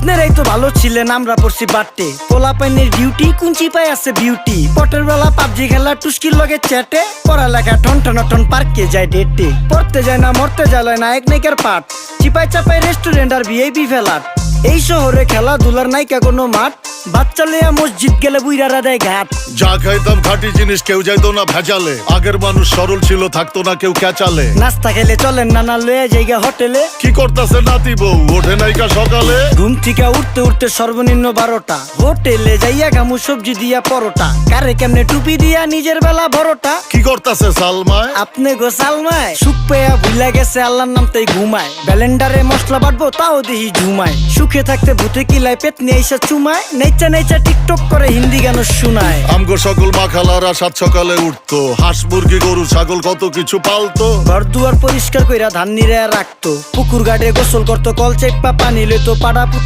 আপনারাই তো ভালো ছিলেন, আমরা পড়ছি বাট্টে। পোলা পাইনের ডিউটি কুঞ্চি পাই আছে বিউটি। পটের বেলা পাবজি খেলা টুস্কির লগে চ্যাটে। পড়ালেখা টন টন টন পার্কে যায় ডেটে। পড়তে যায় না মরতে যায় নায়ক নায়িকার পাঠ। চিপাই চাপাই রেস্টুরেন্ট আর ভিআইপি ফেলাট। এই শহরে খেলাধুলার নায়িকা কোনো মাঠ। বাচ্চা লইয়া মসজিদ গেলে বুইরারা দেয় ঘাট। যা খাইতাম খাঁটি জিনিস, কেউ যাইতো না ভেজালে। আগের মানুষ সরল ছিল, থাকতো না কেউ ক্যাচালে। নাস্তা খেলে চলেন নানা লইয়া জায়গা হোটেলে। কি করতেছে নাতি বউ, ওঠে নাইকা সকালে। ঘুম থেকে উঠতে উঠতে সর্বনিম্ন 12টা। হোটেলে যাইয়া গামু সবজি দিয়া পরোটা। কারে কেমনে টুপি দিয়া নিজের বেলা বড়টা। কি করতেছে সালমায়? আপনি গো সালমায় সুখ পেয়া ভুলা গেছে আল্লাহর নাম তাই ঘুমায়। ব্যালেন্ডারে মশলা বাটবো তাও দেহি ঝুমায়। সুখে থাকতে ভূতে কিলায় পেট নিয়ে এসে চুমায়। নেচা নেচা টিকটক করে হিন্দি গান শুনায়। আমগো সকল মাখালারা সাত সকালে উঠতো। হাঁস মুরগি গরু ছাগল কত কিছু পালতো। ঘর দুয়ার পরিষ্কার কইরা ধান নিরে রাখতো। পুকুর গাড়ে গোসল করতো, কল চেপা পানি লইতো। পাড়া পুতা